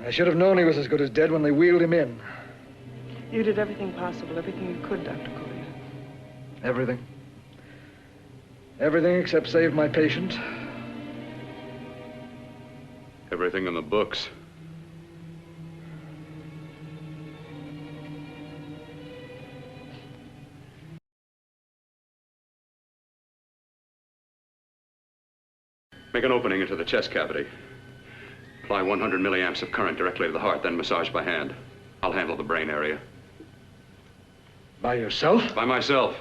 I should have known he was as good as dead when they wheeled him in. You did everything possible, everything you could, Dr. Collier. Everything. Everything except save my patient. Everything in the books. Make an opening into the chest cavity. Apply 100 milliamps of current directly to the heart, then massage by hand. I'll handle the brain area. By yourself? By myself.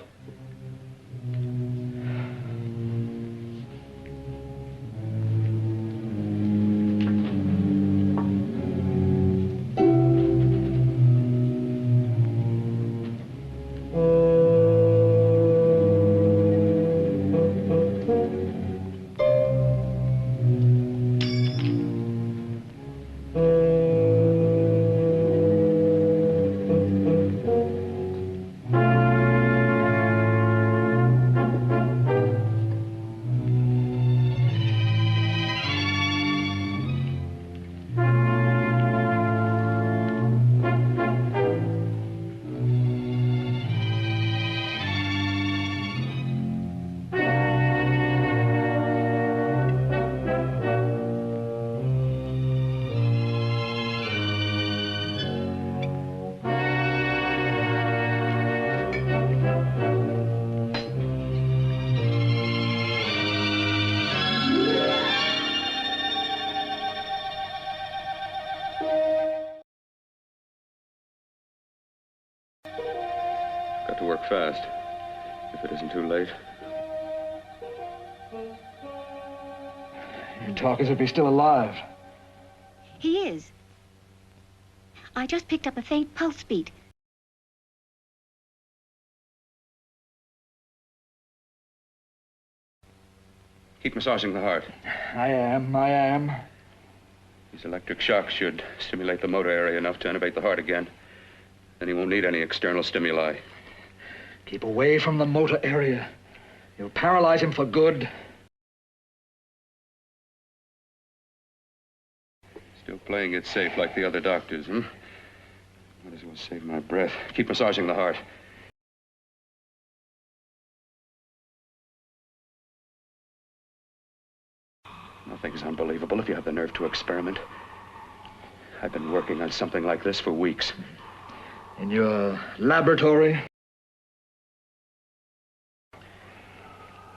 Got to work fast, if it isn't too late. You talk as if he's still alive. He is. I just picked up a faint pulse beat. Keep massaging the heart. I am. These electric shocks should stimulate the motor area enough to innervate the heart again. Then he won't need any external stimuli. Keep away from the motor area. You'll paralyze him for good. Still playing it safe like the other doctors, hmm? Might as well save my breath. Keep massaging the heart. Nothing's unbelievable if you have the nerve to experiment. I've been working on something like this for weeks. In your laboratory?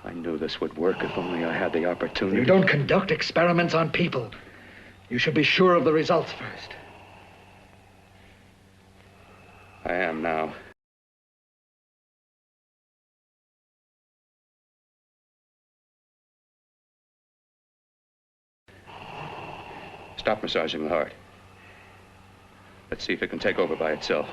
I knew this would work if only I had the opportunity. You don't conduct experiments on people. You should be sure of the results first. I am now. Stop massaging the heart. Let's see if it can take over by itself.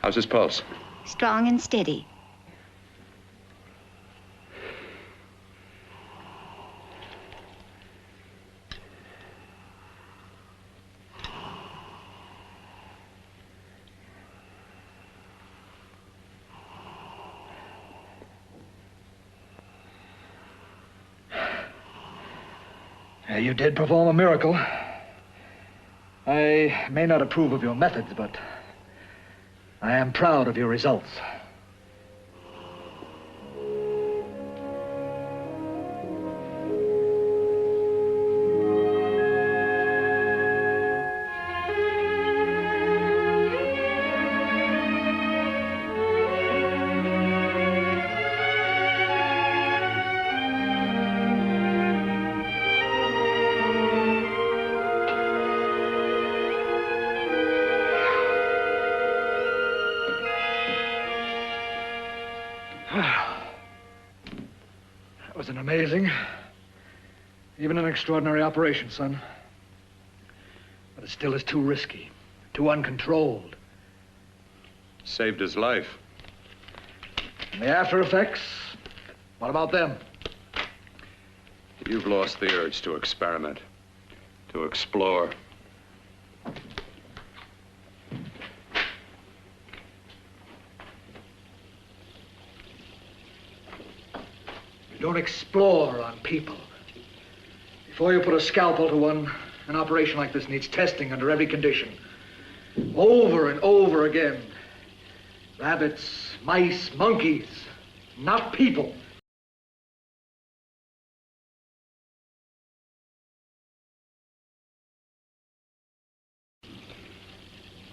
How's his pulse? Strong and steady. You did perform a miracle. I may not approve of your methods, but I am proud of your results. That was an amazing, even an extraordinary operation, son. But it still is too risky, too uncontrolled. Saved his life. And the after effects, what about them? You've lost the urge to experiment. To explore. You don't explore on people. Before you put a scalpel to one, an operation like this needs testing under every condition. Over and over again. Rabbits, mice, monkeys, not people.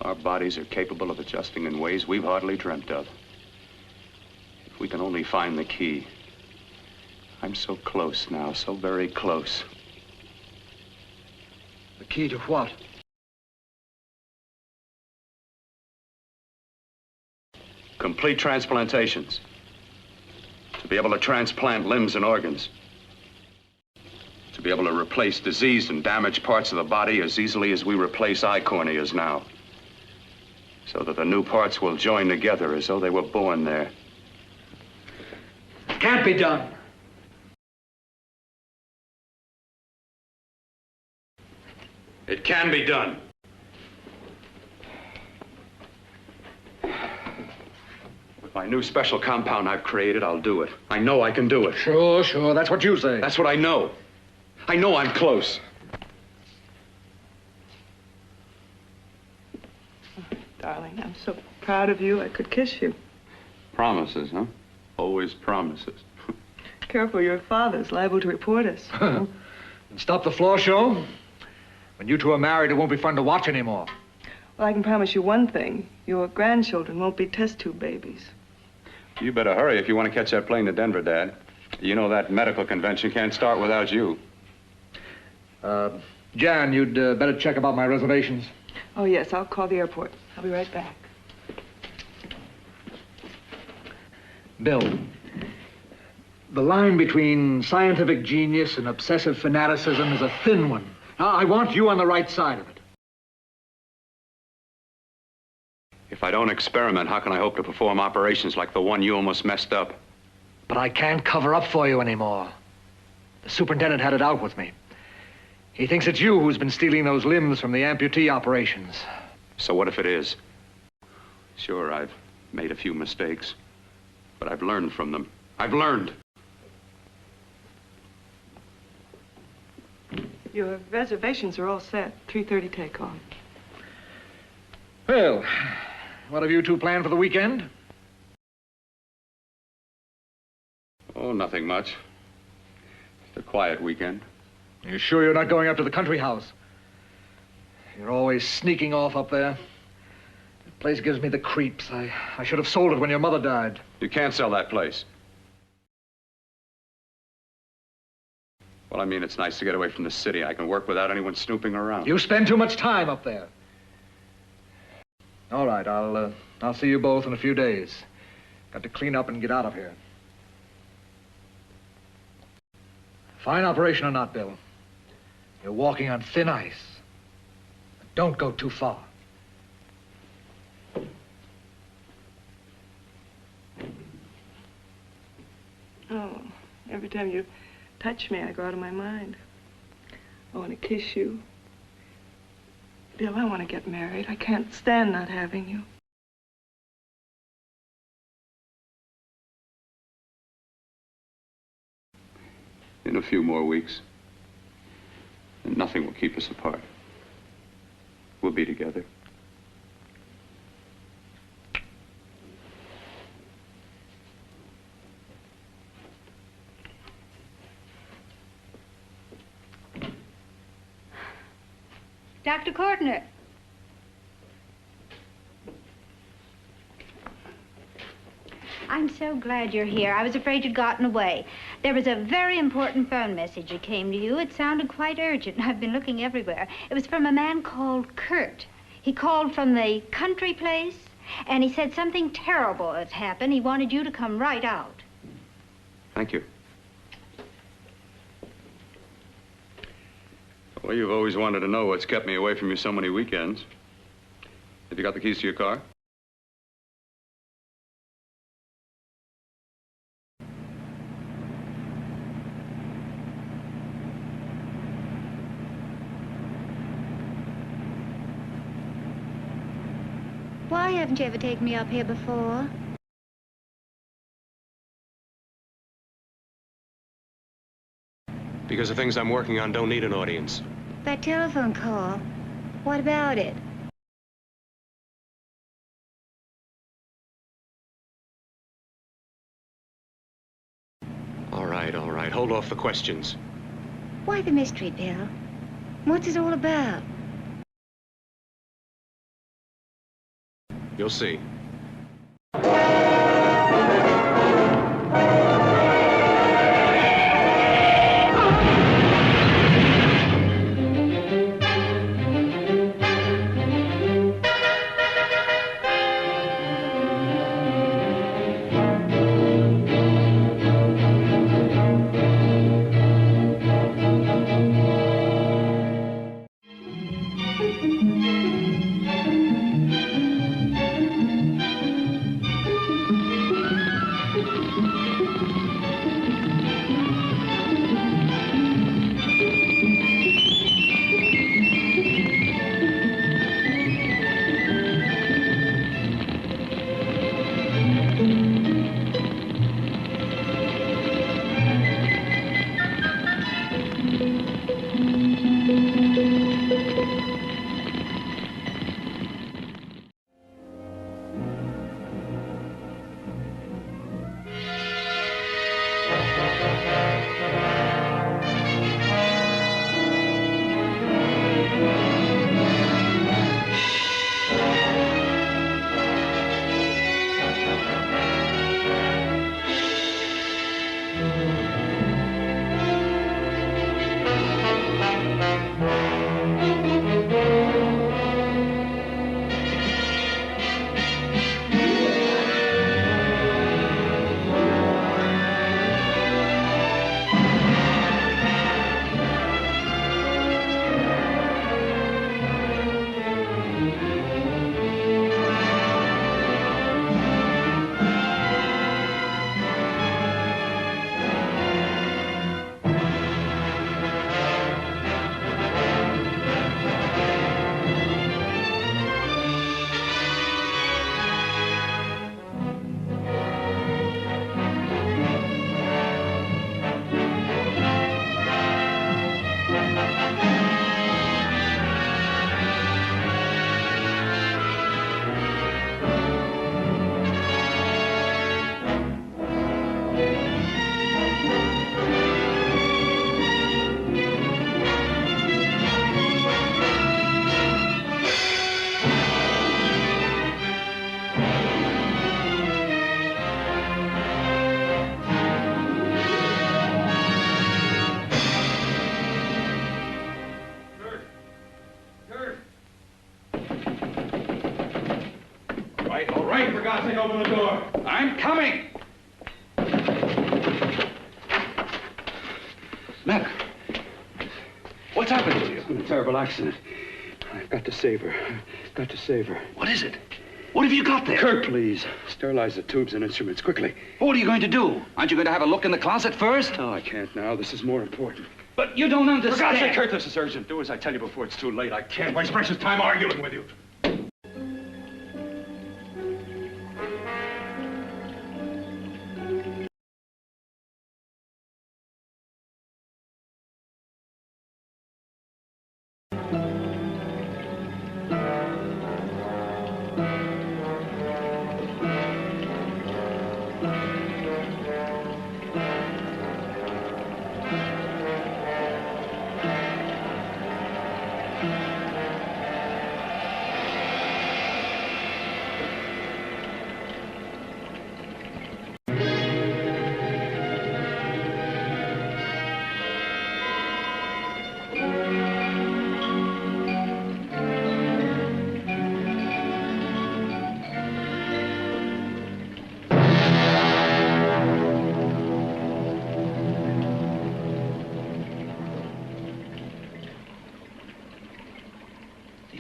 Our bodies are capable of adjusting in ways we've hardly dreamt of. If we can only find the key. I'm so close now, so very close. The key to what? Complete transplantations. To be able to transplant limbs and organs. To be able to replace diseased and damaged parts of the body as easily as we replace eye corneas now. So that the new parts will join together as though they were born there. It can't be done. It can be done. With my new special compound I've created, I'll do it. I know I can do it. Sure, sure. That's what you say. That's what I know. I know I'm close. Darling, I'm so proud of you, I could kiss you. Promises, huh? Always promises. Careful, your father's liable to report us. And stop the floor show? When you two are married, it won't be fun to watch anymore. Well, I can promise you one thing. Your grandchildren won't be test tube babies. You better hurry if you want to catch that plane to Denver, Dad. You know that medical convention can't start without you. Jan, you'd better check about my reservations. Oh, yes, I'll call the airport. I'll be right back. Bill, the line between scientific genius and obsessive fanaticism is a thin one. Now, I want you on the right side of it. If I don't experiment, how can I hope to perform operations like the one you almost messed up? But I can't cover up for you anymore. The superintendent had it out with me. He thinks it's you who's been stealing those limbs from the amputee operations. So what if it is? Sure, I've made a few mistakes, but I've learned from them. I've learned. Your reservations are all set. 3:30 takeoff. Well, what have you two planned for the weekend? Oh, nothing much. Just a quiet weekend. You sure you're not going up to the country house? You're always sneaking off up there. The place gives me the creeps. I should have sold it when your mother died. You can't sell that place. Well, I mean, it's nice to get away from the city. I can work without anyone snooping around. You spend too much time up there. All right, I'll see you both in a few days. Got to clean up and get out of here. Fine operation or not, Bill, you're walking on thin ice. Don't go too far. Oh, every time you touch me, I go out of my mind. I want to kiss you. Bill, I want to get married. I can't stand not having you. In a few more weeks, and nothing will keep us apart. We'll be together. Dr. Kortner. I'm so glad you're here. I was afraid you'd gotten away. There was a very important phone message that came to you. It sounded quite urgent. I've been looking everywhere. It was from a man called Kurt. He called from the country place, and he said something terrible had happened. He wanted you to come right out. Thank you. Well, you've always wanted to know what's kept me away from you so many weekends. Have you got the keys to your car? Why haven't you ever taken me up here before? Because the things I'm working on don't need an audience. That telephone call. What about it? All right, all right. Hold off the questions. Why the mystery, Bill? What's it all about? You'll see. All right, for God's sake, open the door. I'm coming. Mac, what's happened to you? It's been a terrible accident. I've got to save her. Got to save her. What is it? What have you got there? Kurt, please. Sterilize the tubes and instruments quickly. What are you going to do? Aren't you going to have a look in the closet first? No, I can't now. This is more important. But you don't understand. For God's sake, Kurt, this is urgent. Do as I tell you before it's too late. I can't waste precious time arguing with you.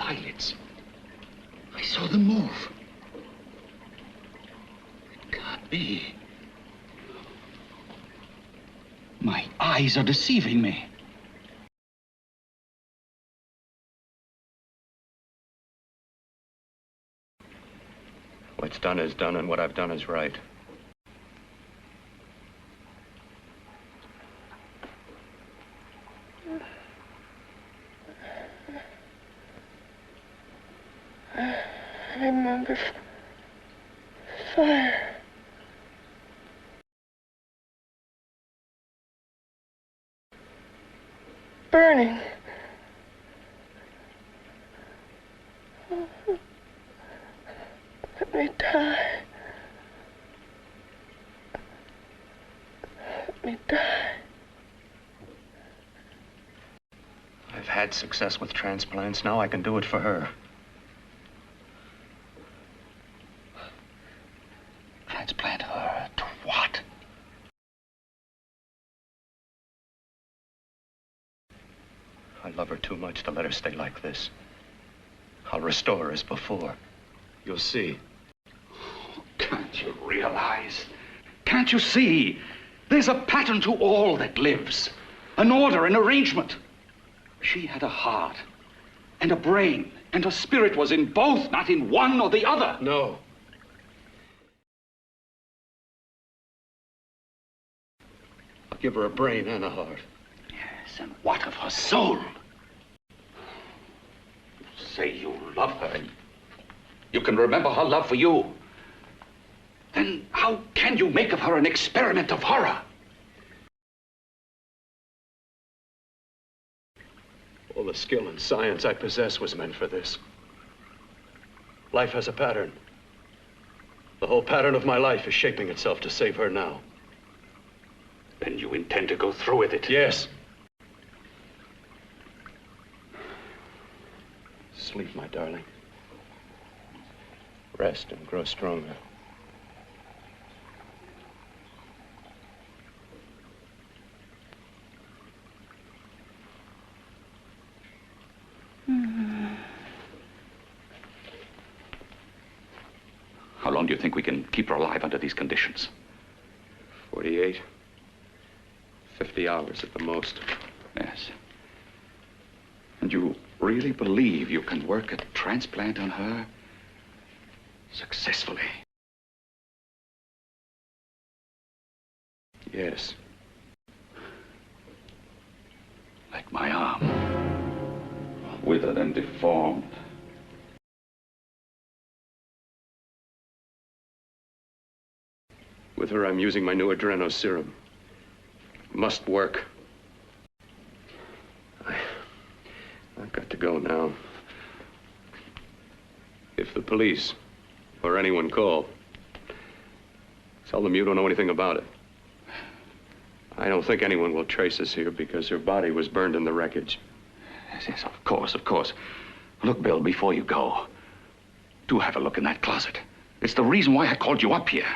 Eyelids. I saw them move. It can't be. My eyes are deceiving me. What's done is done, and what I've done is right. I remember fire. Burning. Let me die. Let me die. I've had success with transplants. Now I can do it for her. Transplant her to what? I love her too much to let her stay like this. I'll restore her as before. You'll see. Can't you realize? Can't you see? There's a pattern to all that lives. An order, an arrangement. She had a heart and a brain, and her spirit was in both, not in one or the other. No. I'll give her a brain and a heart. Yes, and what of her soul? You say you love her, and you can remember her love for you. Then how can you make of her an experiment of horror? All the skill and science I possess was meant for this. Life has a pattern. The whole pattern of my life is shaping itself to save her now. Then you intend to go through with it? Yes. Sleep, my darling. Rest and grow stronger. How long do you think we can keep her alive under these conditions? 48. 50 hours at the most. Yes. And you really believe you can work a transplant on her successfully? Yes. Like my arm. Withered and deformed. With her, I'm using my new adreno serum. Must work. I've got to go now. If the police or anyone call, tell them you don't know anything about it. I don't think anyone will trace us here because her body was burned in the wreckage. Yes, yes, of course, of course. Look, Bill, before you go, do have a look in that closet. It's the reason why I called you up here.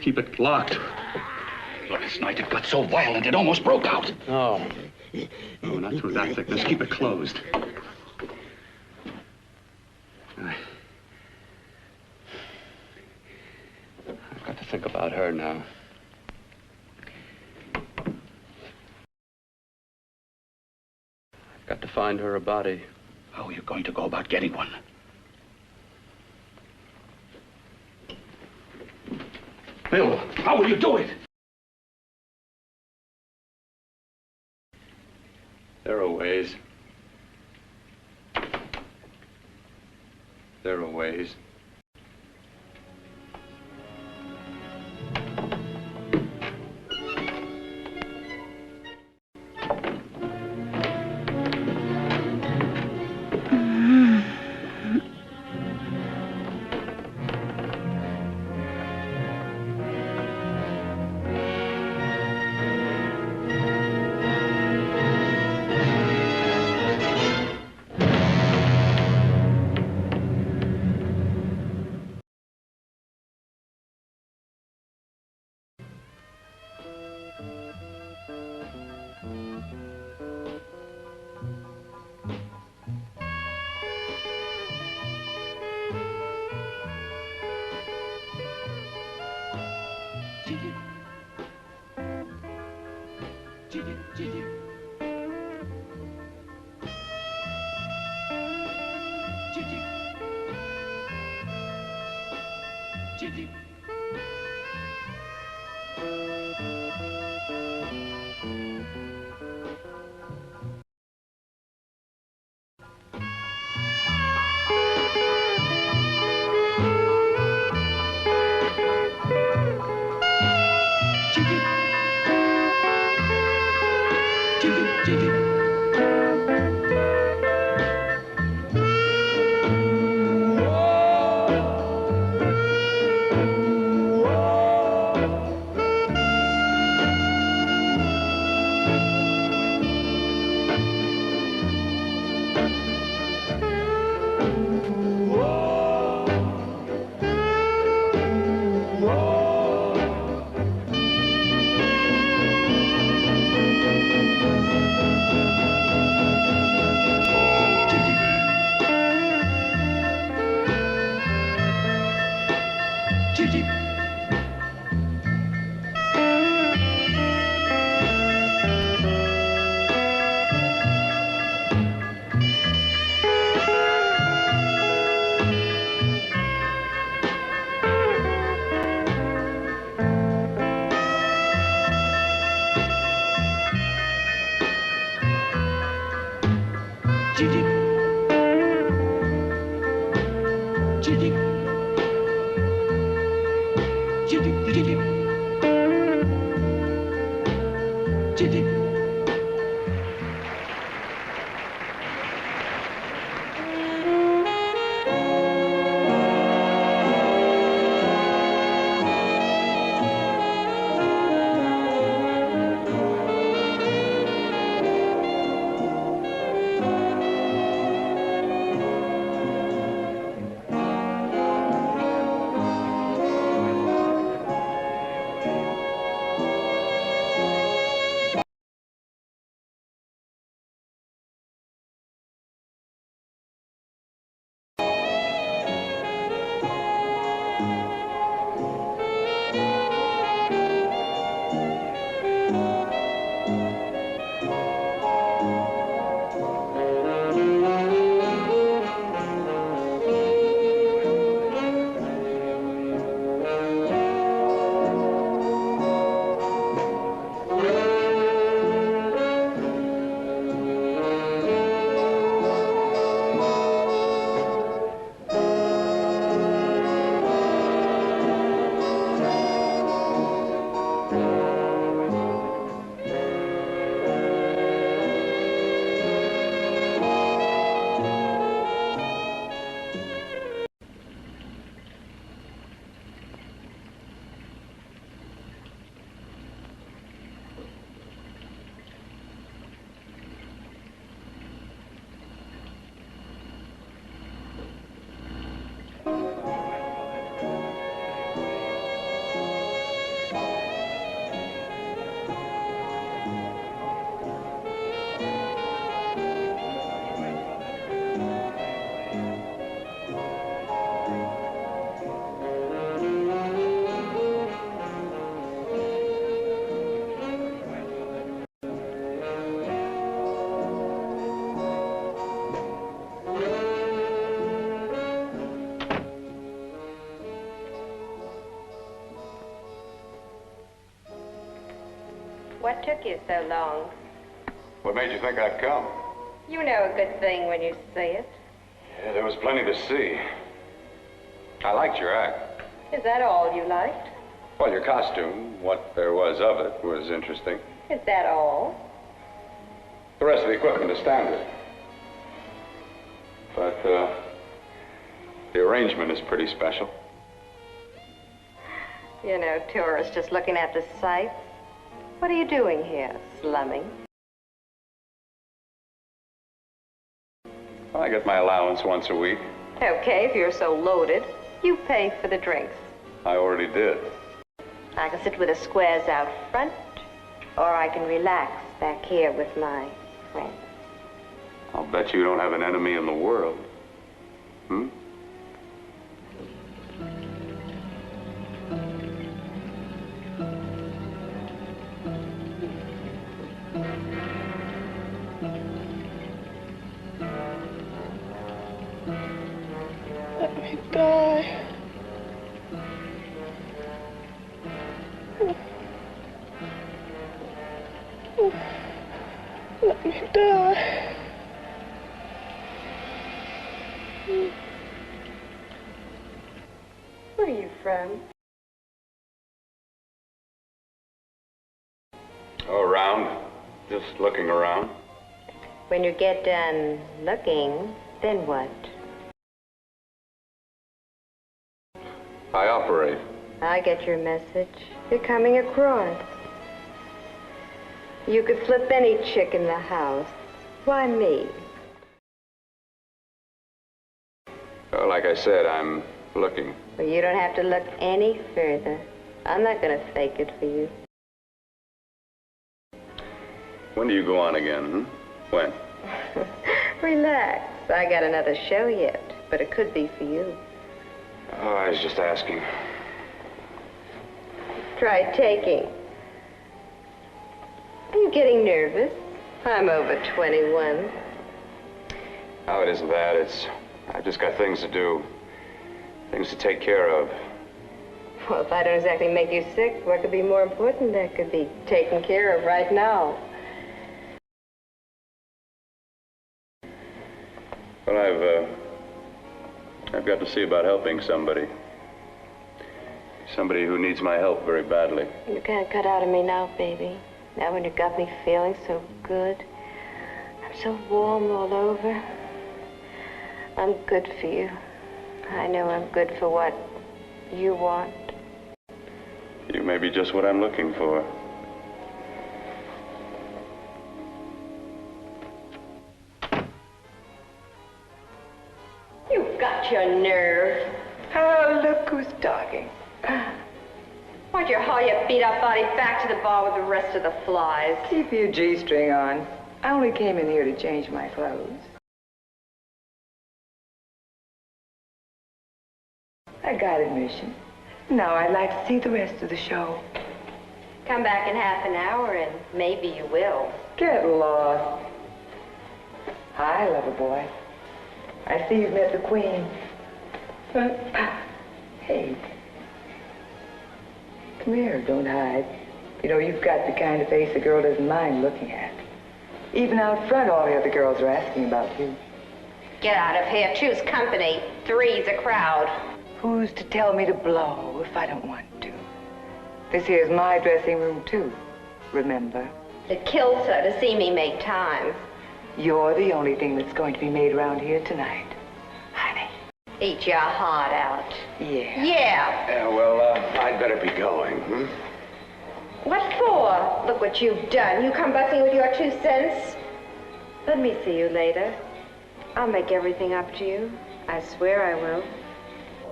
Keep it locked. Last night it got so violent it almost broke out. No. No, not through that thickness. Keep it closed. I've got to think about her now. I've got to find her a body. How are you going to go about getting one? Bill, how will you do it? There are ways. There are ways. What took you so long? What made you think I'd come? You know a good thing when you see it. Yeah, there was plenty to see. I liked your act. Is that all you liked? Well, your costume, what there was of it, was interesting. Is that all? The rest of the equipment is standard. But, the arrangement is pretty special. You know, tourists just looking at the sights. What are you doing here, slumming? I get my allowance once a week. Okay, if you're so loaded, you pay for the drinks. I already did. I can sit with the squares out front, or I can relax back here with my friends. I'll bet you don't have an enemy in the world. Hmm? Let me die. from? Oh, around. Just looking around. When you get done looking, then what? I operate. I get your message. You're coming across. You could flip any chick in the house. Why me? Well, like I said, I'm looking. Well, you don't have to look any further. I'm not going to fake it for you. When do you go on again, When? Relax. I got another show yet, but it could be for you. Oh, I was just asking. Try taking. Are you getting nervous? I'm over 21. No, it isn't that. I've just got things to do. Things to take care of. Well, if I don't exactly make you sick, what could be more important that could be taken care of right now? Well, I've got to see about helping somebody. Somebody who needs my help very badly. You can't cut out of me now, baby. Now when you got me feeling so good. I'm so warm all over. I'm good for you. I know I'm good for what you want. You may be just what I'm looking for. You've got your nerve. Oh, look who's talking. Why'd you haul your beat-up body back to the bar with the rest of the flies? Keep your G-string on. I only came in here to change my clothes. I got admission. Now I'd like to see the rest of the show. Come back in half an hour and maybe you will. Get lost. Hi, lover boy. I see you've met the queen. Hey. Come here, don't hide. You know, you've got the kind of face a girl doesn't mind looking at. Even out front, all the other girls are asking about you. Get out of here. Choose company. Three's a crowd. Who's to tell me to blow if I don't want to? This here's my dressing room, too. Remember? It kills her to see me make time. You're the only thing that's going to be made around here tonight. Honey. Eat your heart out. Yeah. Yeah. Yeah, well, I'd better be going, What for? Look what you've done. You come busting with your 2 cents. Let me see you later. I'll make everything up to you. I swear I will.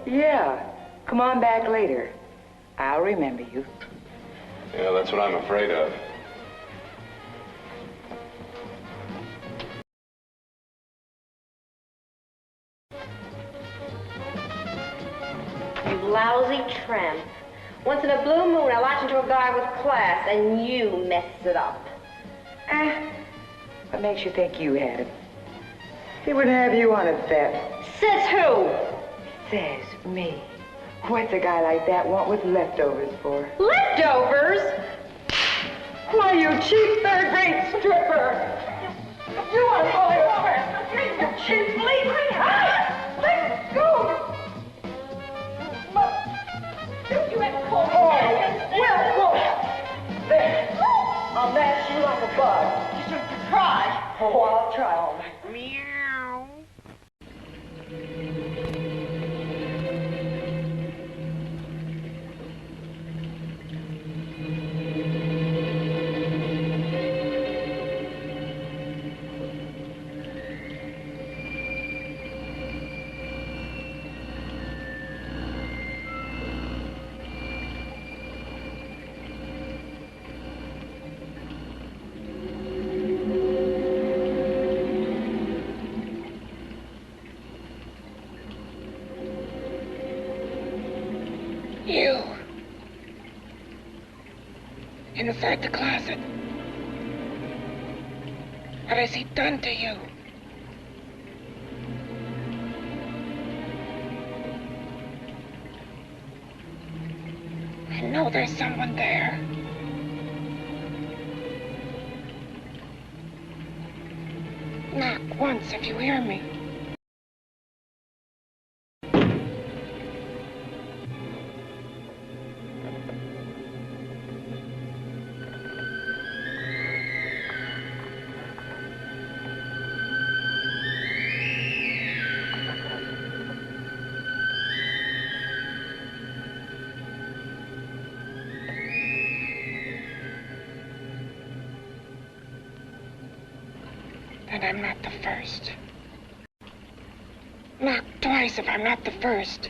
Yeah. Come on back later. I'll remember you. Yeah, that's what I'm afraid of. You lousy tramp. Once in a blue moon, I latch into a guy with class, and you mess it up. What makes you think you had him? He wouldn't have you on a bet. Says who? Says me. What's a guy like that want with leftovers for? Leftovers? Why, you cheap third-rate stripper! You are fully over! You cheap bleeding! Let go! You ain't called Will! There! I'll mash you like a bug. You should try. Oh, I'll try all right. Meow. You. Inside the closet. What has he done to you? I know there's someone there. Knock once if you hear me. And I'm not the first. Knock twice if I'm not the first.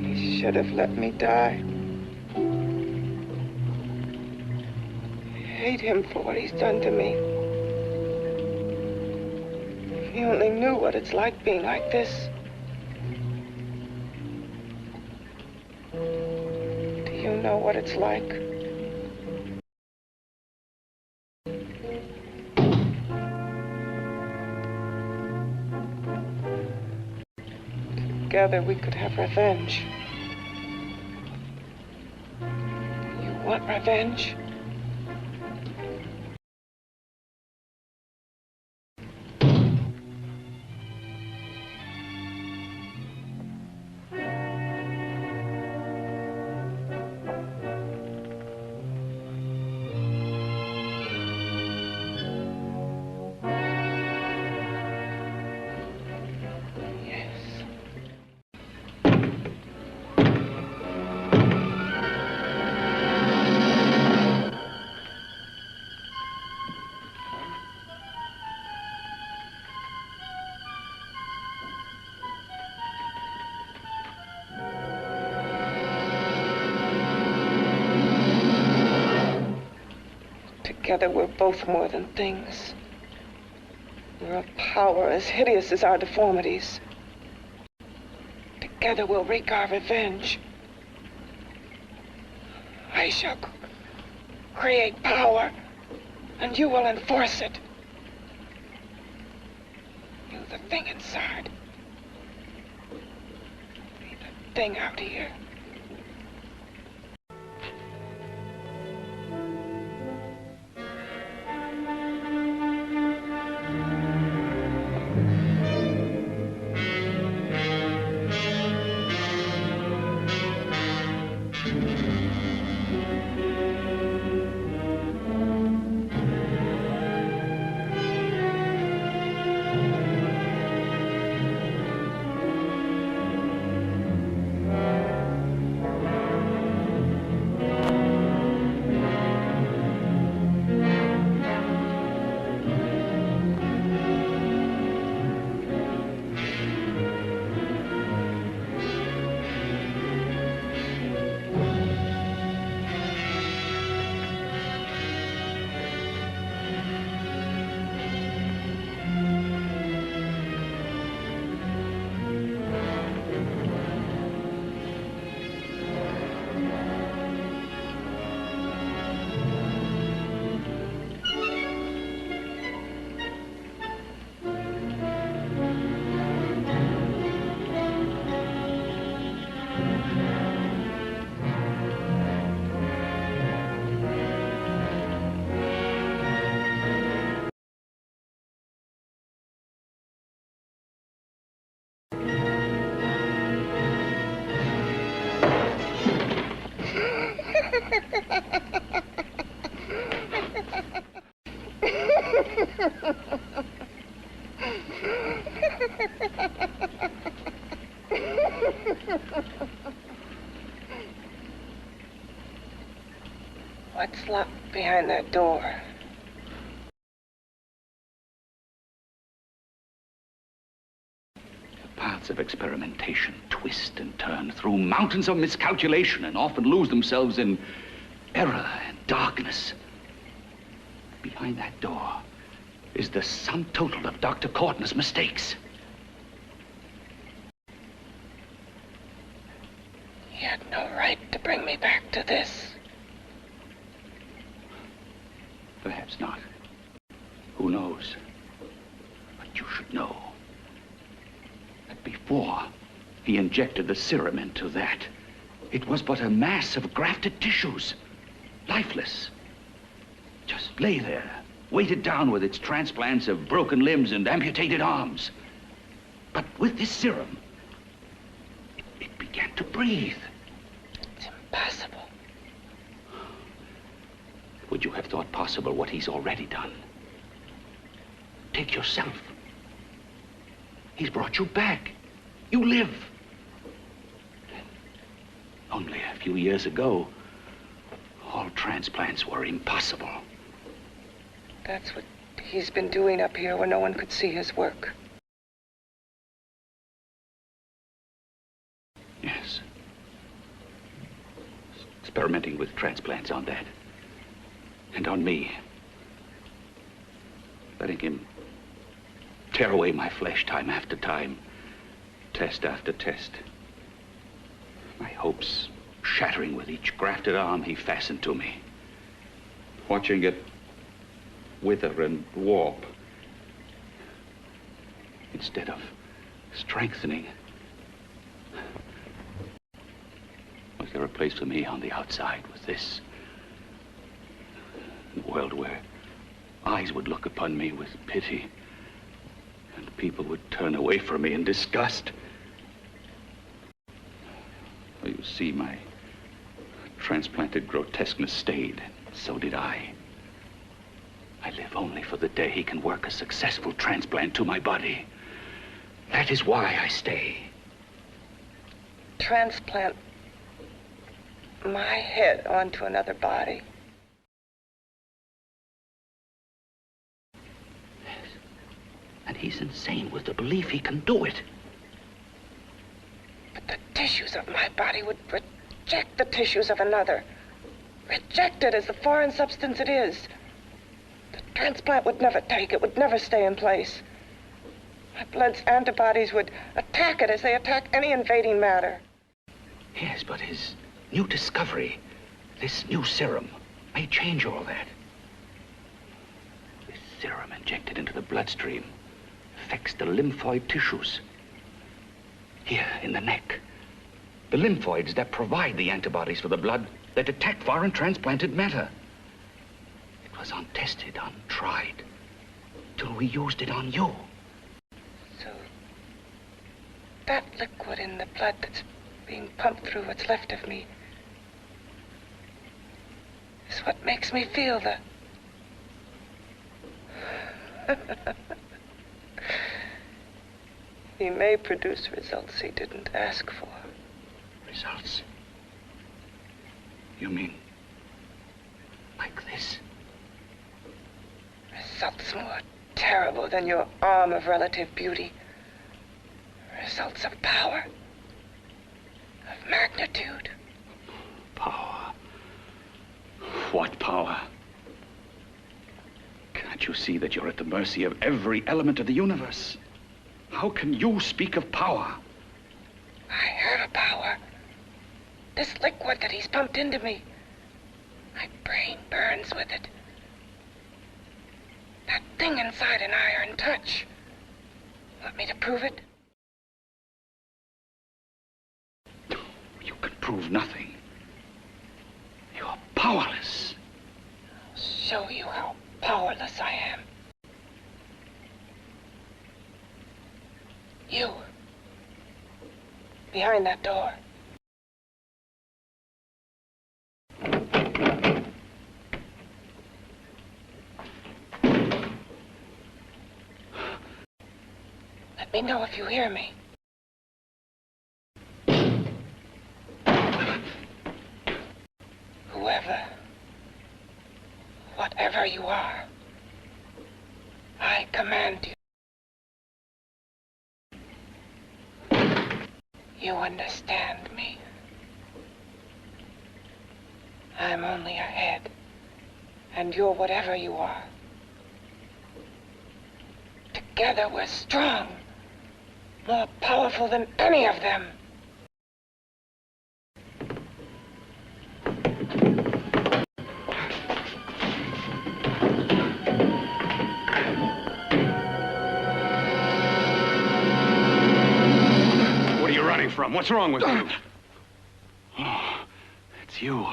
He should have let me die. I hate him for what he's done to me. If he only knew what it's like being like this. Do you know what it's like? Together we could have revenge. You want revenge? Together we're both more than things. We're a power as hideous as our deformities. Together we'll wreak our revenge. I shall create power, and you will enforce it. You, the thing inside. Be the thing out here. What's locked behind that door? The paths of experimentation twist and turn through mountains of miscalculation and often lose themselves in error and darkness. Behind that door is the sum total of Dr. Corton's mistakes. He had no right to bring me back to this. Perhaps not. Who knows? But you should know that before he injected the serum into that, it was but a mass of grafted tissues, lifeless. Just lay there, weighted down with its transplants of broken limbs and amputated arms. But with this serum, it began to breathe. It's impossible. Would you have thought possible what he's already done? Take yourself. He's brought you back. You live. Only a few years ago, all transplants were impossible. That's what he's been doing up here where no one could see his work. Yes. Experimenting with transplants on that. And on me. Letting him tear away my flesh time after time. Test after test. My hopes shattering with each grafted arm he fastened to me. Watching it wither and warp. Instead of strengthening. Was there a place for me on the outside with this? A world where eyes would look upon me with pity and people would turn away from me in disgust. Well, you see, my transplanted grotesqueness stayed. So did I. I live only for the day he can work a successful transplant to my body. That is why I stay. Transplant my head onto another body. Yes. And he's insane with the belief he can do it. But the tissues of my body would reject the tissues of another. Reject it as the foreign substance it is. The transplant would never take it, would never stay in place. My blood's antibodies would attack it as they attack any invading matter. Yes, but his new discovery, this new serum, may change all that. This serum injected into the bloodstream affects the lymphoid tissues. Here, in the neck. The lymphoids that provide the antibodies for the blood that attack foreign transplanted matter. It was untested, untried, till we used it on you. So, that liquid in the blood that's being pumped through what's left of me is what makes me feel the... He may produce results he didn't ask for. Results? You mean like this? Results more terrible than your arm of relative beauty. Results of power. Of magnitude. Power? What power? Can't you see that you're at the mercy of every element of the universe? How can you speak of power? I have a power. This liquid that he's pumped into me. My brain burns with it. That thing inside an iron touch. Want me to prove it? You can prove nothing. You're powerless. I'll show you how powerless I am. You. Behind that door. Let me know if you hear me. Whoever, whatever you are, I command you. You understand me. I'm only a head, and you're whatever you are. Together we're strong, more powerful than any of them. From? What's wrong with you? Oh, it's you.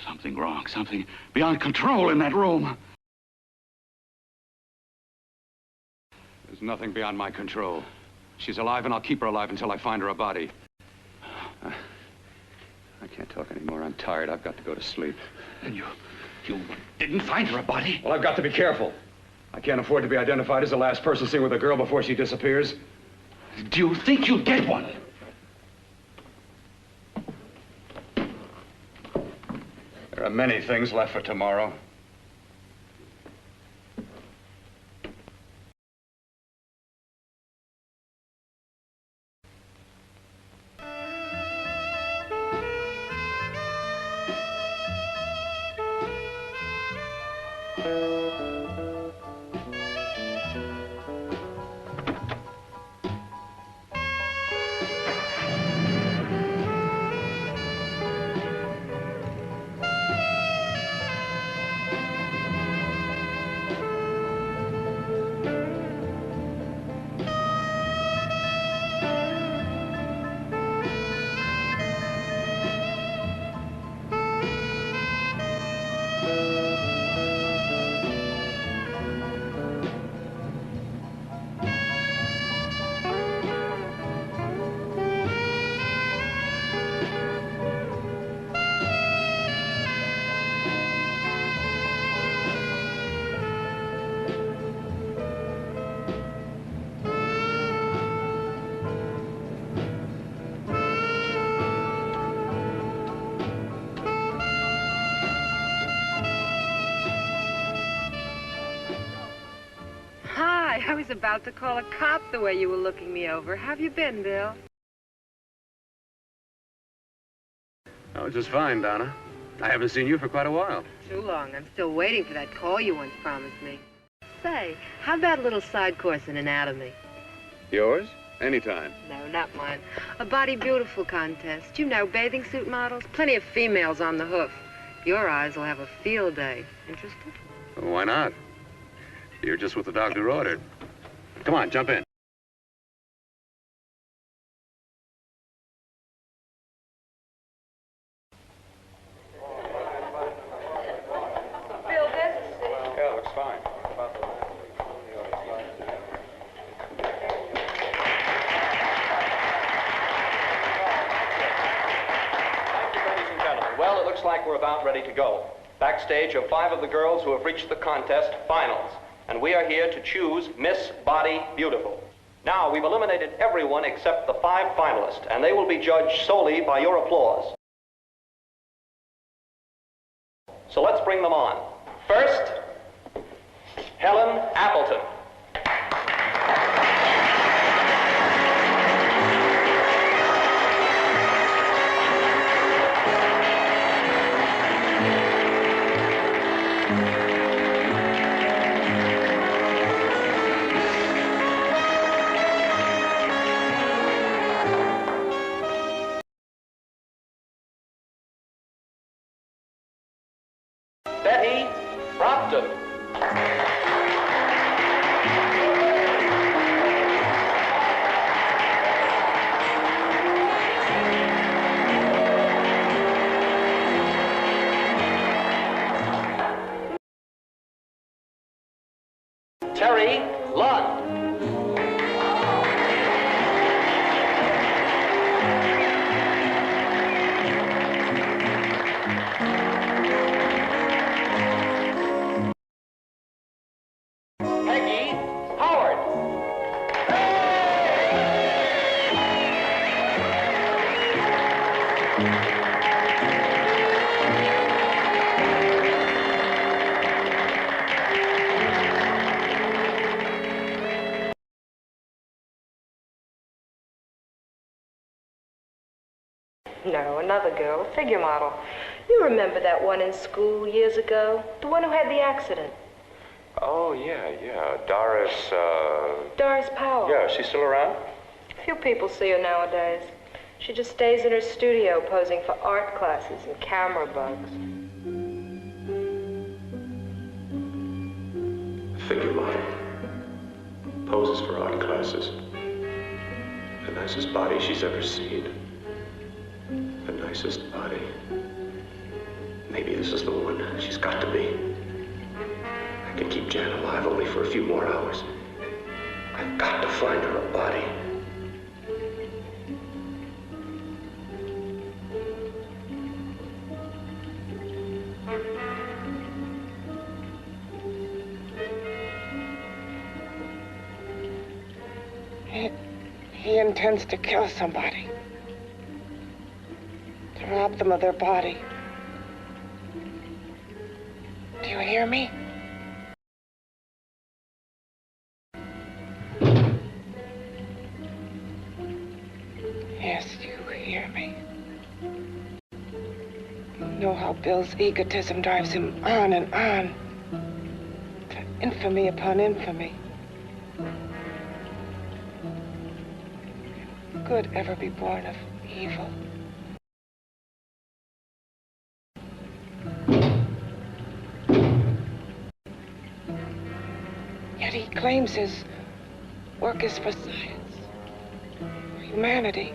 Something wrong, something beyond control in that room. There's nothing beyond my control. She's alive, and I'll keep her alive until I find her a body. I can't talk anymore. I'm tired. I've got to go to sleep. And you didn't find her a body? Well, I've got to be careful. I can't afford to be identified as the last person seen with a girl before she disappears. Do you think you'll get one? There are many things left for tomorrow. I was about to call a cop the way you were looking me over. How have you been, Bill? Oh, just fine, Donna. I haven't seen you for quite a while. Too long. I'm still waiting for that call you once promised me. Say, how about a little side course in anatomy? Yours? Anytime. No, not mine. A Body Beautiful contest. You know, bathing suit models. Plenty of females on the hoof. Your eyes will have a field day. Interested? Well, why not? You're just what the doctor ordered. Come on, jump in. Bill, there's a seat. Yeah, looks fine. Well, it looks like we're about ready to go. Backstage are 5 of the girls who have reached the contest finals. And we are here to choose Miss Body Beautiful. Now, we've eliminated everyone except the 5 finalists, and they will be judged solely by your applause. So let's bring them on. First, Helen Appleton. Betty Brockton. Terry Lund. Peggy Howard. No, another girl, a figure model. You remember that one in school years ago? The one who had the accident. Oh, yeah. Doris, Doris Powell. Yeah, is she still around? Few people see her nowadays. She just stays in her studio posing for art classes and camera bugs. Figure model. Poses for art classes. The nicest body she's ever seen. The nicest body. Maybe this is the one. She's got to be. I can keep Jan alive only for a few more hours. I've got to find her a body. He intends to kill somebody. To rob them of their body. hear me? Yes, you hear me. You know how Bill's egotism drives him on and on. To infamy upon infamy. Can good ever be born of evil? Yet he claims his work is for science, for humanity.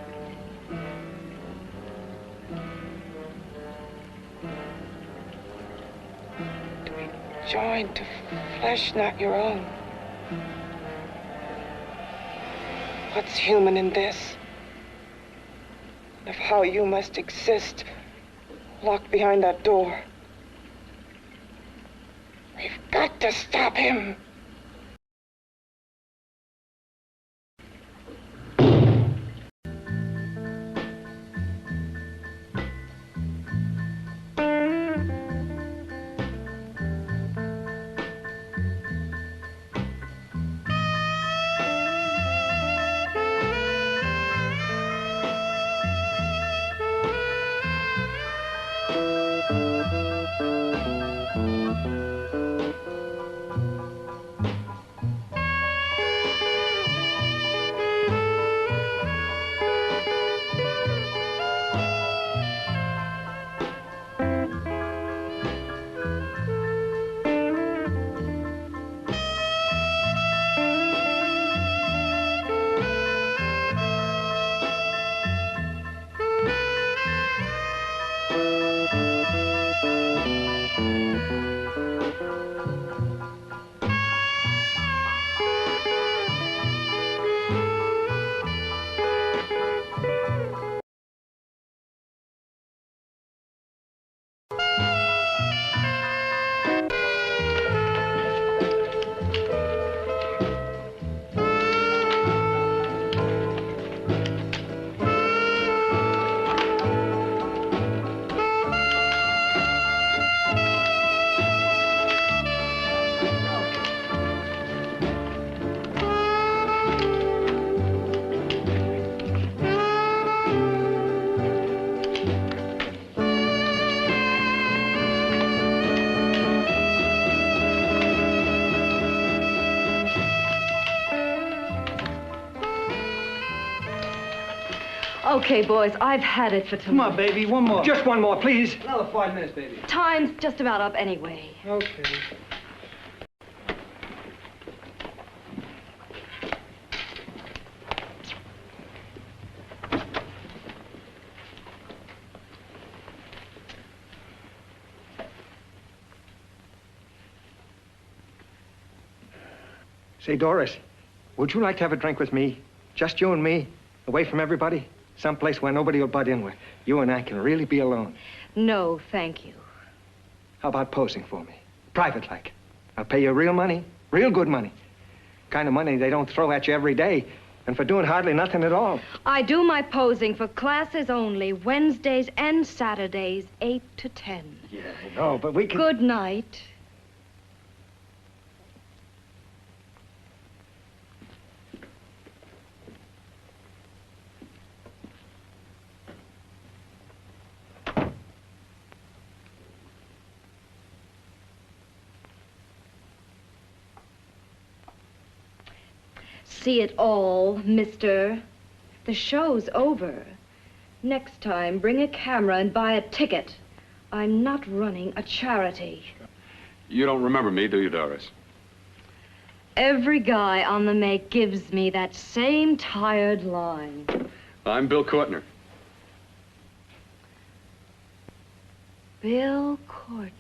To be joined to flesh not your own. What's human in this? And of how you must exist locked behind that door. We've got to stop him. Okay, boys, I've had it for tonight. Come on, baby, one more. Just one more, please. Another 5 minutes, baby. Time's just about up anyway. Okay. Say, Doris, would you like to have a drink with me? Just you and me, away from everybody? Someplace where nobody will butt in, where you and I can really be alone. No, thank you. How about posing for me? Private like. I'll pay you real money, real good money. Kind of money they don't throw at you every day, and for doing hardly nothing at all. I do my posing for classes only, Wednesdays and Saturdays, 8 to 10. Yeah, I know, but we can... Good night. See it all, mister. The show's over. Next time, bring a camera and buy a ticket. I'm not running a charity. You don't remember me, do you, Doris? Every guy on the make gives me that same tired line. I'm Bill Courtner. Bill Courtner.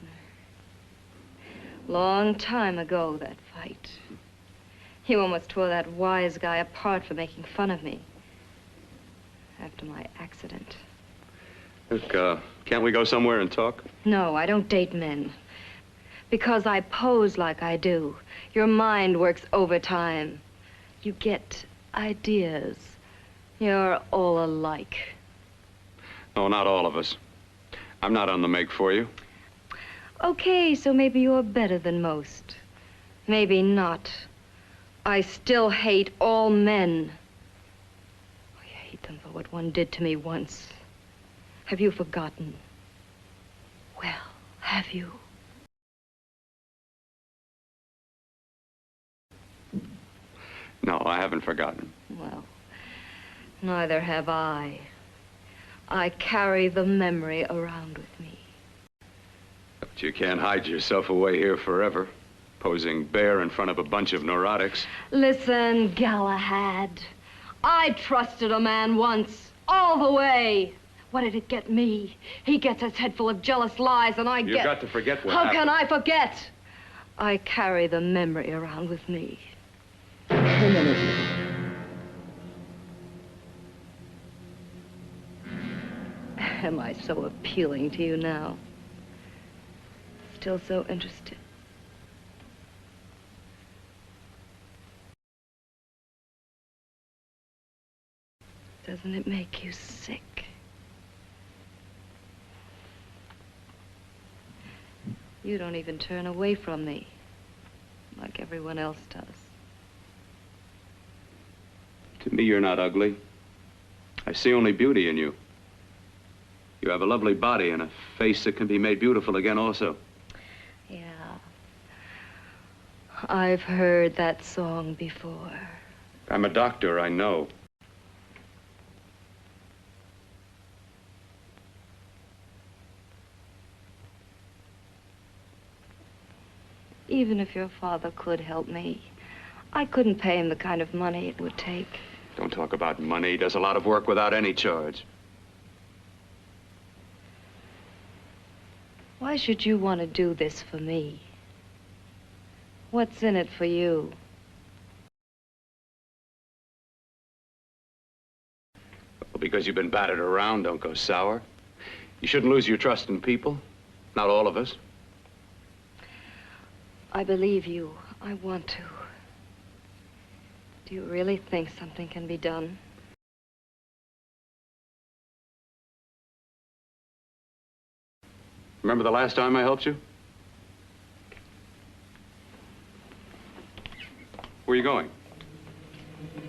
Long time ago, that fight. You almost tore that wise guy apart for making fun of me. After my accident. Look, can't we go somewhere and talk? No, I don't date men. Because I pose like I do, your mind works overtime. You get ideas. You're all alike. No, not all of us. I'm not on the make for you. Okay, so maybe you're better than most. Maybe not. I still hate all men. I hate them for what one did to me once. Have you forgotten? Well, have you? No, I haven't forgotten. Well, neither have I. I carry the memory around with me. But you can't hide yourself away here forever, posing bare in front of a bunch of neurotics. Listen, Galahad. I trusted a man once, all the way. What did it get me? He gets his head full of jealous lies, and You've got to forget what How happened. can I forget? I carry the memory around with me. Am I so appealing to you now? Still so interested? Doesn't it make you sick? You don't even turn away from me, like everyone else does. To me, you're not ugly. I see only beauty in you. You have a lovely body and a face that can be made beautiful again also. Yeah. I've heard that song before. I'm a doctor, I know. Even if your father could help me, I couldn't pay him the kind of money it would take. Don't talk about money. He does a lot of work without any charge. Why should you want to do this for me? What's in it for you? Well, because you've been battered around, don't go sour. You shouldn't lose your trust in people. Not all of us. I believe you. I want to. Do you really think something can be done? Remember the last time I helped you? Where are you going?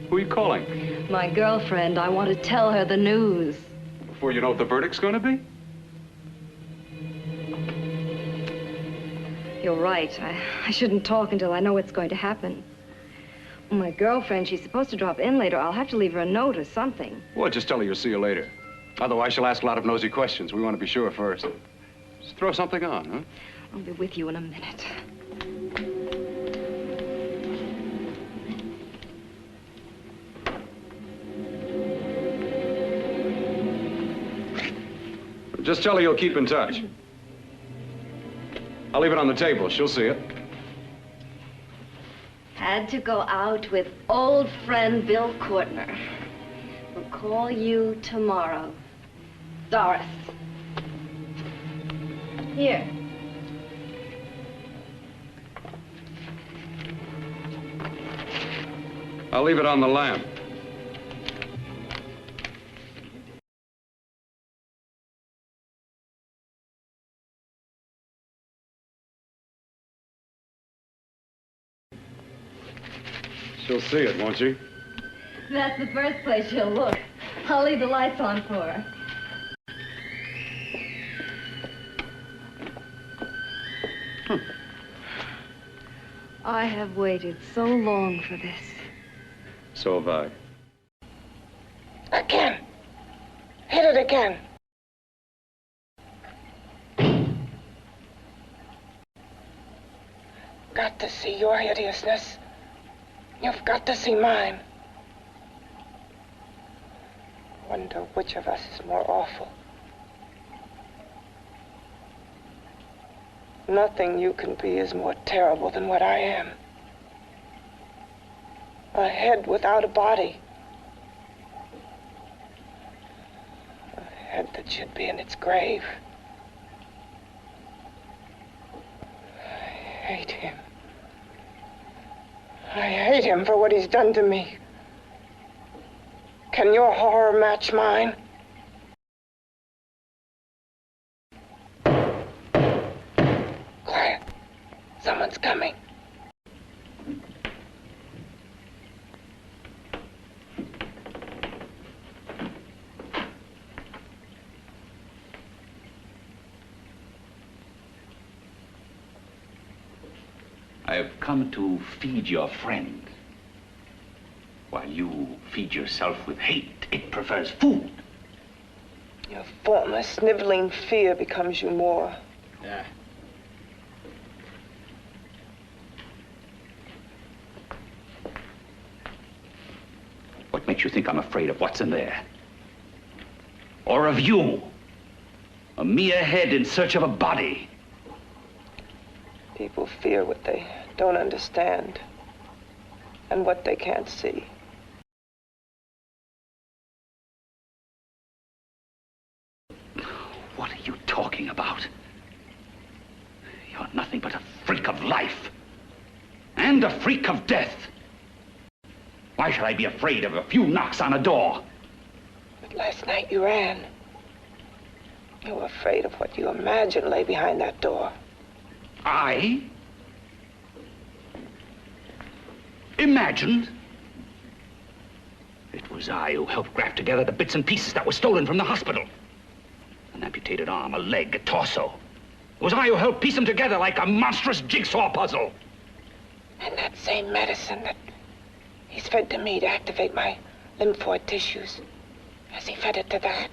Who are you calling? My girlfriend. I want to tell her the news. Before you know what the verdict's going to be? You're right. I shouldn't talk until I know what's going to happen. My girlfriend, she's supposed to drop in later. I'll have to leave her a note or something. Well, just tell her you'll see you later. Otherwise, she'll ask a lot of nosy questions. We want to be sure first. Just throw something on, huh? I'll be with you in a minute. Just tell her you'll keep in touch. I'll leave it on the table. She'll see it. Had to go out with old friend Bill Courtner. We'll call you tomorrow. Doris. Here. I'll leave it on the lamp. She'll see it, won't she? That's the first place she'll look. I'll leave the lights on for her. I have waited so long for this. So have I. Again. Hit it again. Got to see your hideousness. You've got to see mine. Wonder which of us is more awful. Nothing you can be is more terrible than what I am. A head without a body. A head that should be in its grave. I hate him. I hate him for what he's done to me. Can your horror match mine? Someone's coming. I've come to feed your friend. While you feed yourself with hate, it prefers food. Your former sniveling fear becomes you more. Yeah. What makes you think I'm afraid of what's in there? Or of you? A mere head in search of a body. People fear what they don't understand and what they can't see. What are you talking about? You're nothing but a freak of life. And a freak of death. Why should I be afraid of a few knocks on a door? But last night you ran. You were afraid of what you imagined lay behind that door. I? Imagined? It was I who helped graft together the bits and pieces that were stolen from the hospital. An amputated arm, a leg, a torso. It was I who helped piece them together like a monstrous jigsaw puzzle. And that same medicine that he's fed to me to activate my lymphoid tissues, has he fed it to that?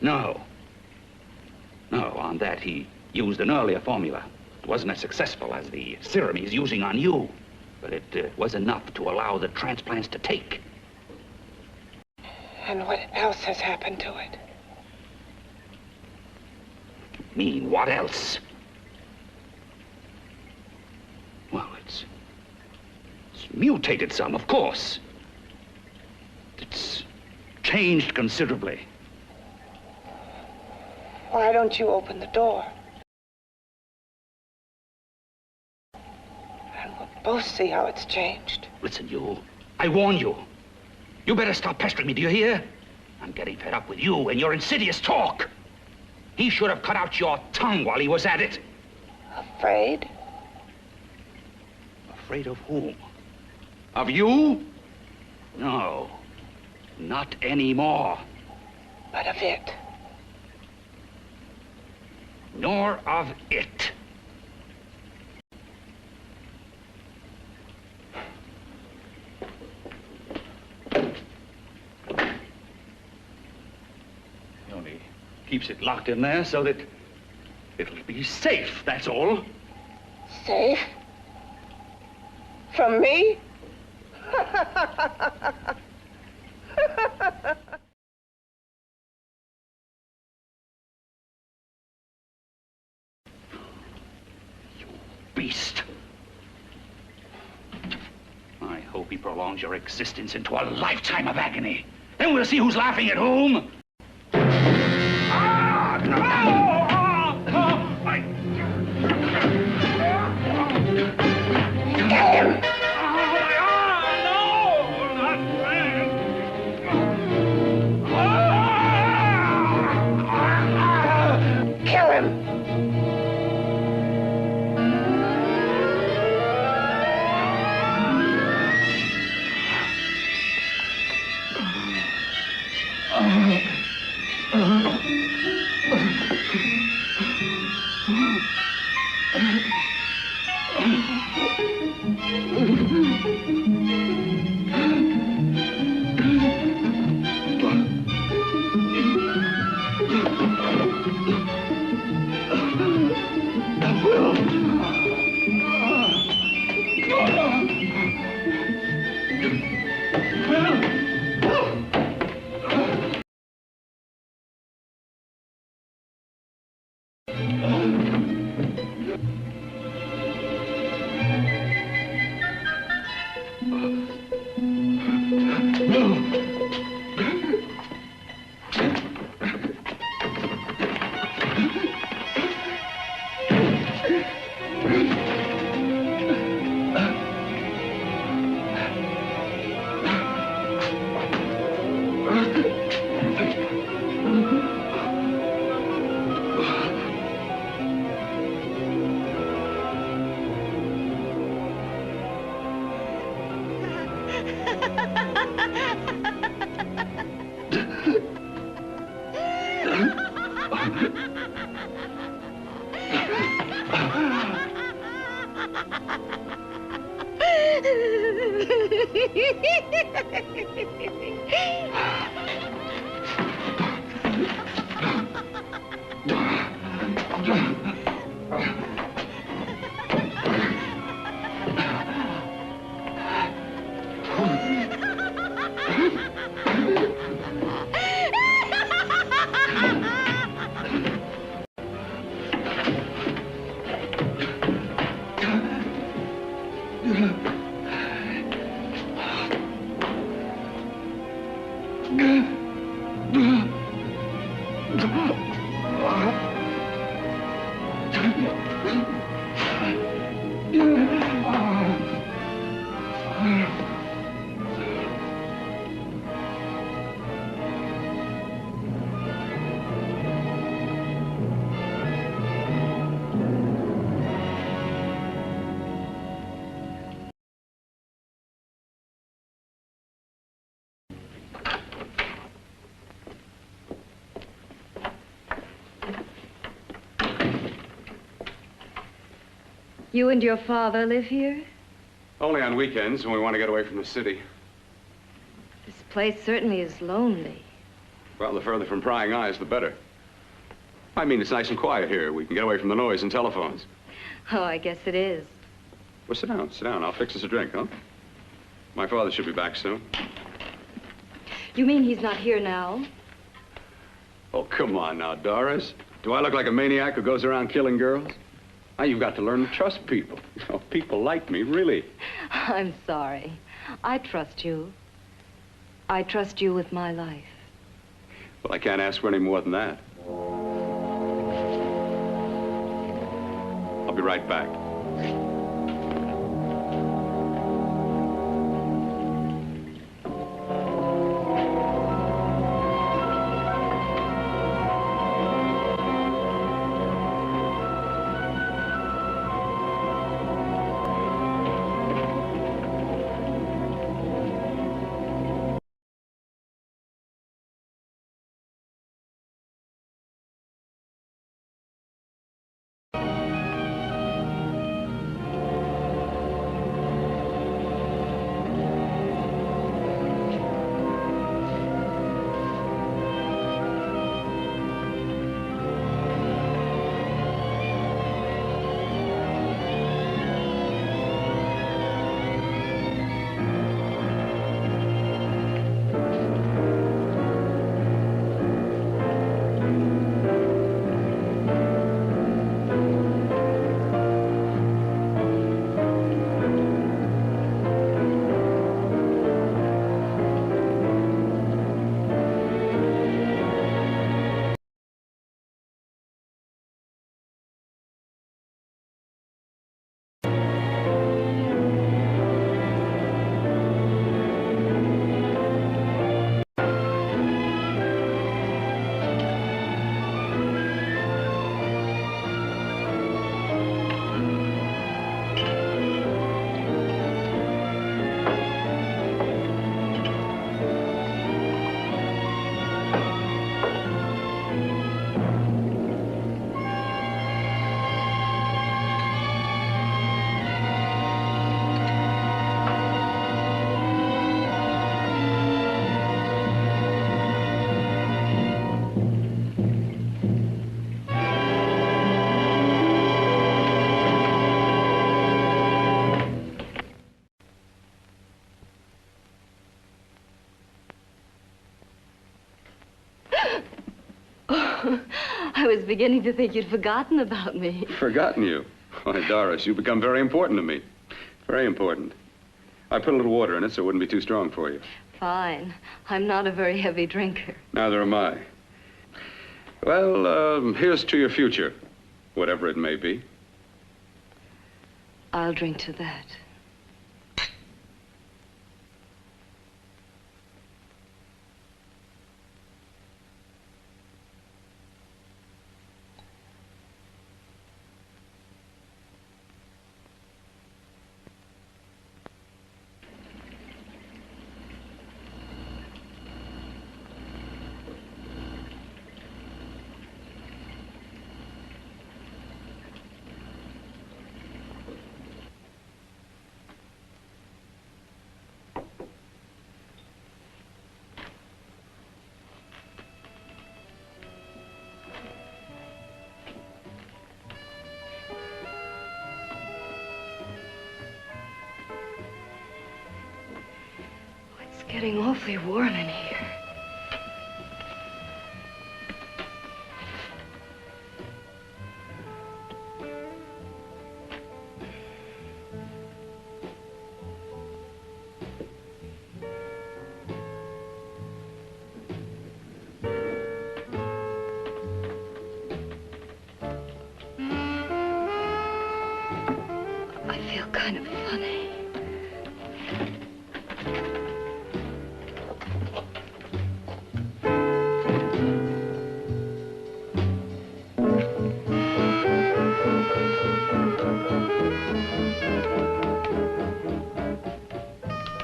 No. No, on that he used an earlier formula. It wasn't as successful as the serum he's using on you, but it was enough to allow the transplants to take. And what else has happened to it? Mean what else? Well, it's mutated some, of course. It's changed considerably. Why don't you open the door? And we'll both see how it's changed. Listen, you. I warn you. You better stop pestering me, do you hear? I'm getting fed up with you and your insidious talk. He should have cut out your tongue while he was at it. Afraid? Afraid of whom? Of you? No. Not anymore. But of it. Nor of it. He only keeps it locked in there so that it'll be safe, that's all. Safe? From me? Beast. I hope he prolongs your existence into a lifetime of agony. Then we'll see who's laughing at whom. Get him! Kill him! Oh. You and your father live here? Only on weekends when we want to get away from the city. This place certainly is lonely. Well, the further from prying eyes, the better. I mean, it's nice and quiet here. We can get away from the noise and telephones. Oh, I guess it is. Well, sit down, sit down. I'll fix us a drink, huh? My father should be back soon. You mean he's not here now? Oh, come on now, Doris. Do I look like a maniac who goes around killing girls? Now, you've got to learn to trust people. You know, people like me, really. I'm sorry. I trust you. I trust you with my life. Well, I can't ask for any more than that. I'll be right back. I was beginning to think you'd forgotten about me. Forgotten you? Why, Doris, you've become very important to me. Very important. I put a little water in it so it wouldn't be too strong for you. Fine. I'm not a very heavy drinker. Neither am I. Well, here's to your future, whatever it may be. I'll drink to that. getting awfully warm in here. I feel kind of funny.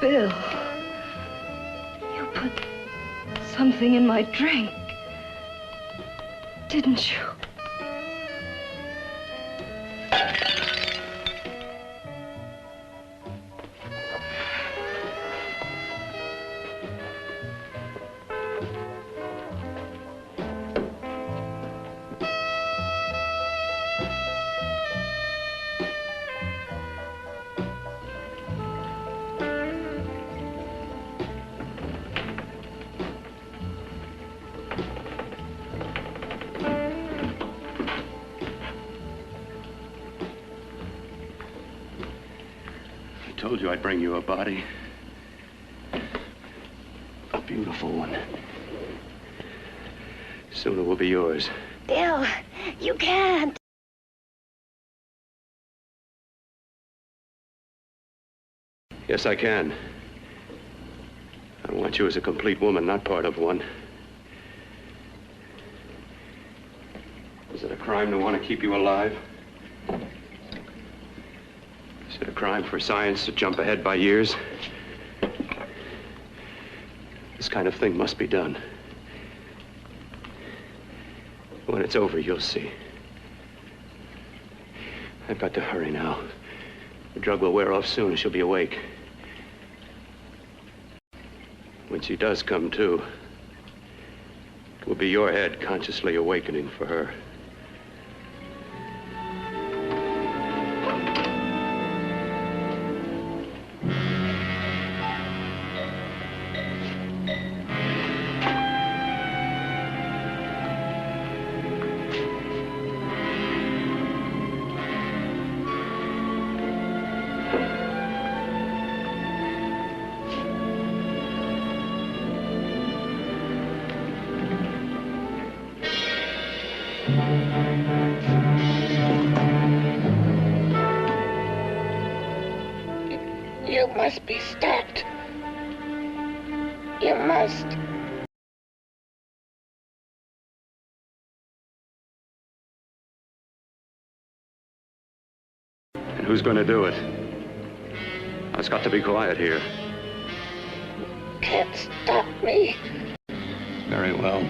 Bill, you put something in my drink, didn't you? I told you I'd bring you a body. A beautiful one. Soon it will be yours. Bill, you can't. Yes, I can. I want you as a complete woman, not part of one. Is it a crime to want to keep you alive? Is it a crime for science to jump ahead by years? This kind of thing must be done. When it's over, you'll see. I've got to hurry now. The drug will wear off soon and she'll be awake. When she does come to, it will be your head consciously awakening for her. You must be stopped. You must. And who's going to do it? It's got to be quiet here. Can't stop me. Very well.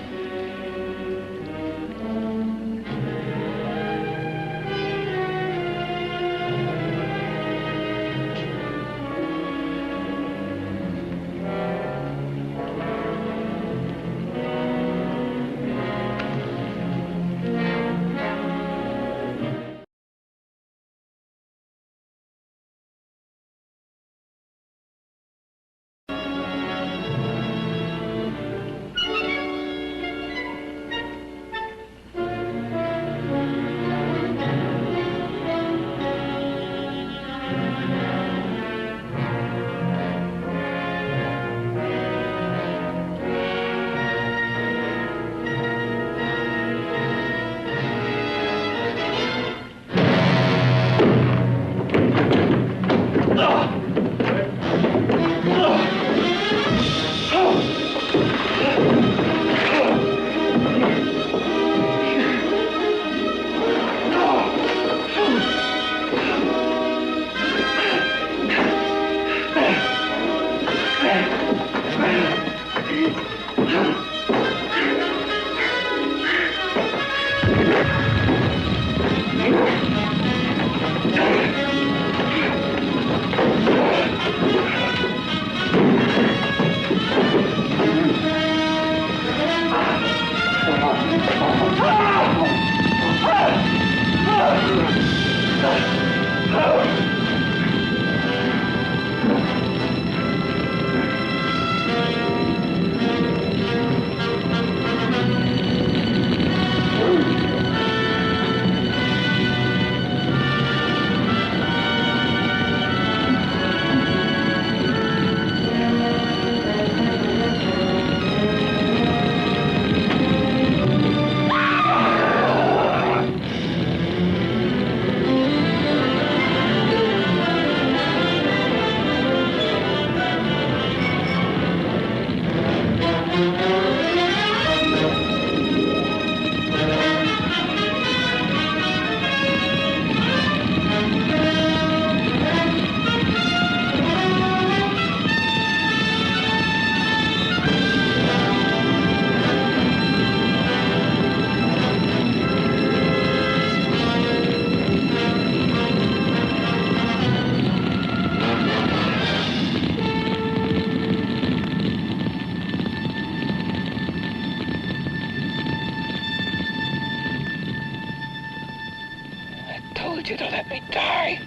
you to let me die.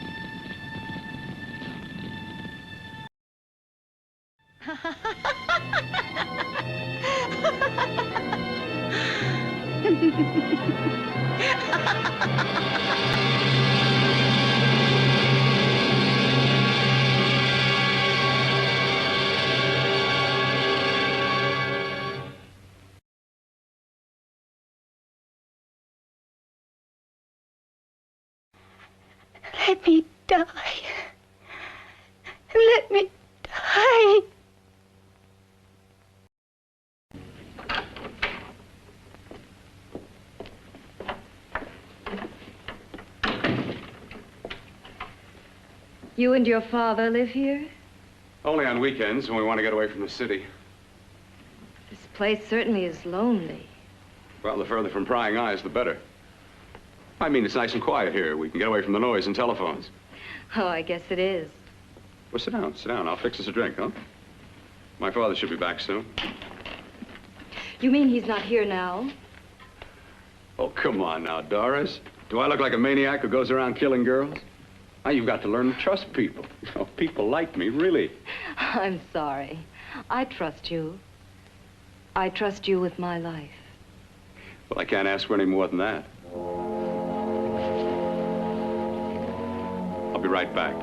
Let me die. Let me die. You and your father live here? Only on weekends when we want to get away from the city. This place certainly is lonely. Well, the further from prying eyes, the better. I mean, it's nice and quiet here. We can get away from the noise and telephones. Oh, I guess it is. Well, sit down, sit down. I'll fix us a drink, huh? My father should be back soon. You mean he's not here now? Oh, come on now, Doris. Do I look like a maniac who goes around killing girls? Now, you've got to learn to trust people. You know, people like me, really. I'm sorry. I trust you. I trust you with my life. Well, I can't ask for any more than that. I'll be right back.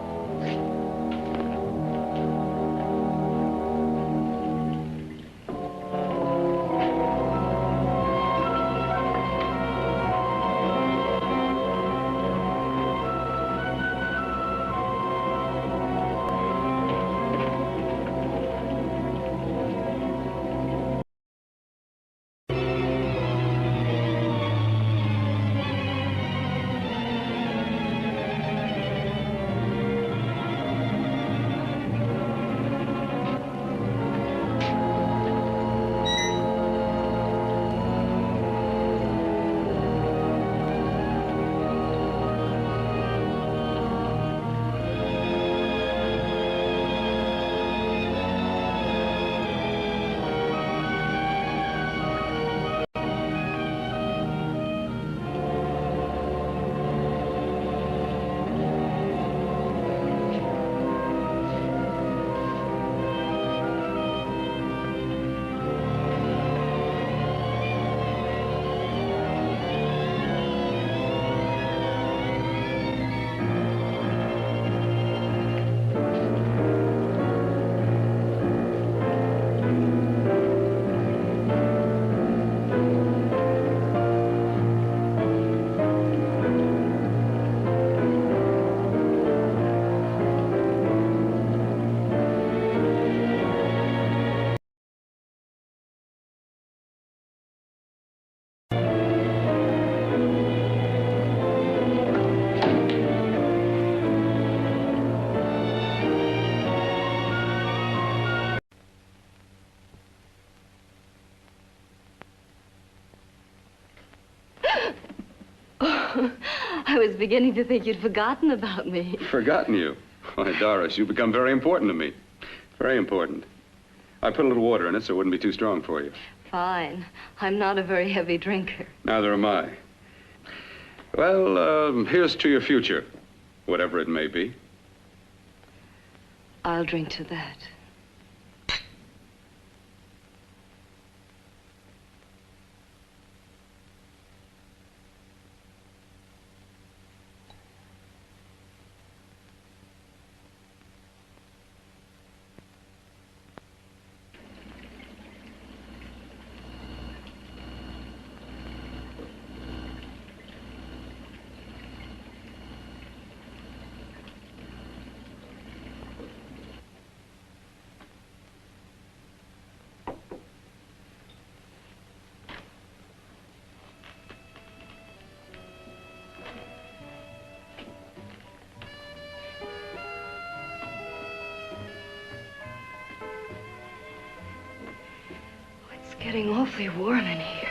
I was beginning to think you'd forgotten about me. Forgotten you? Why, Doris, you've become very important to me. Very important. I put a little water in it so it wouldn't be too strong for you. Fine. I'm not a very heavy drinker. Neither am I. Well, here's to your future, whatever it may be. I'll drink to that. It's getting awfully warm in here.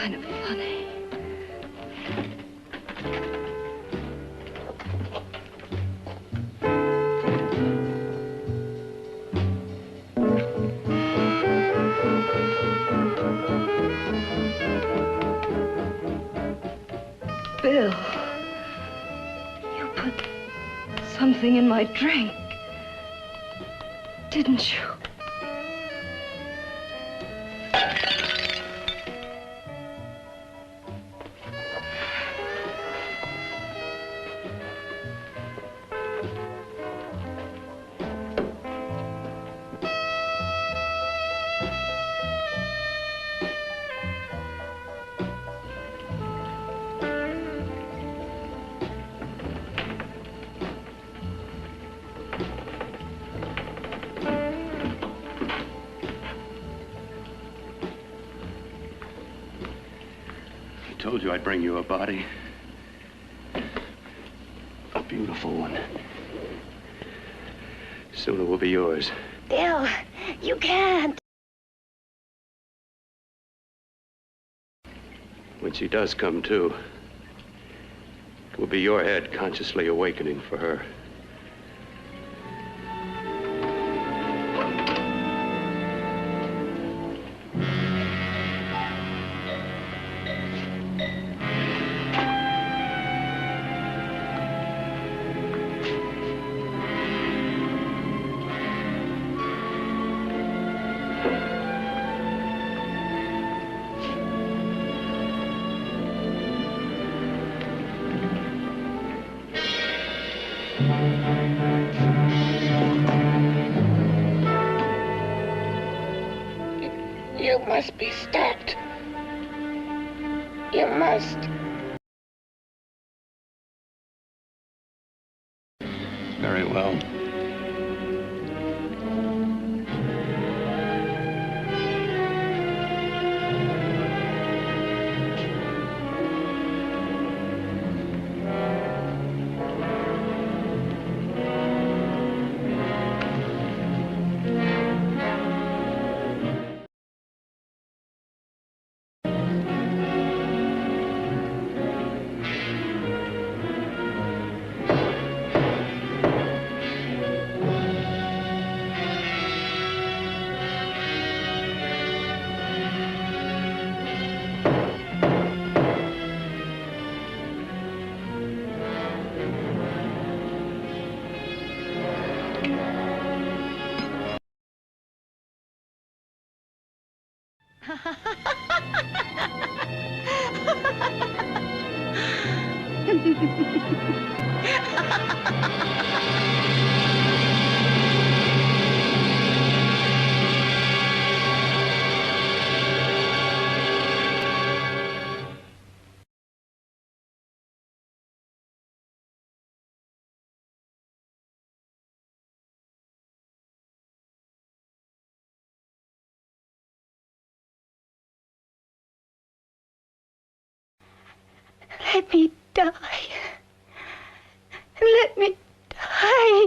kind of funny. Bill, you put something in my drink, didn't you? I told you I'd bring you a body. A beautiful one. Soon it will be yours. Bill, you can't. When she does come to, it will be your head consciously awakening for her. You must be stopped. You must. Very well. Let me die. Let me die.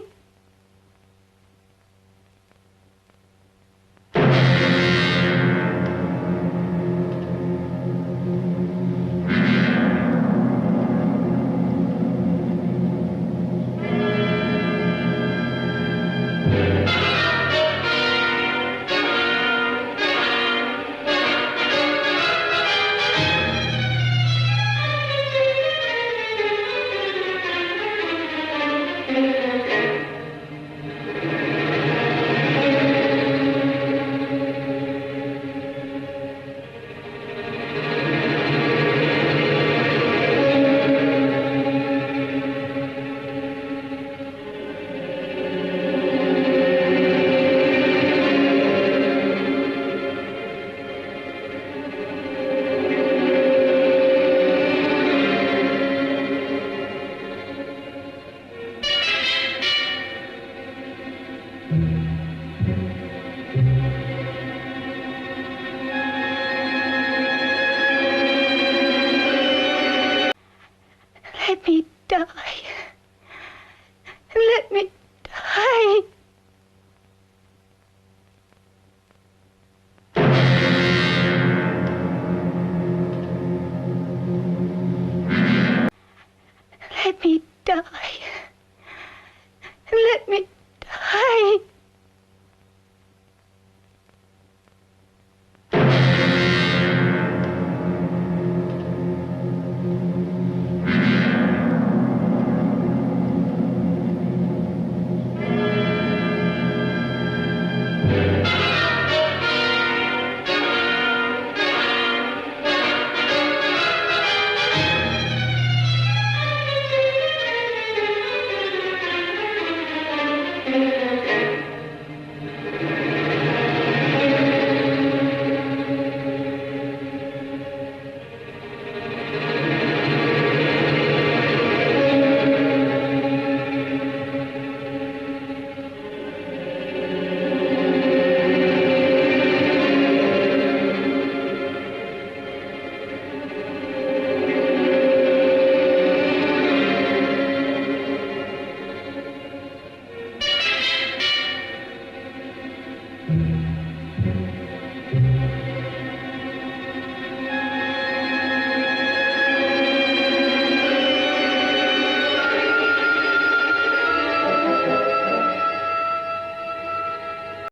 Let me die. Let me die. me die. Let me die.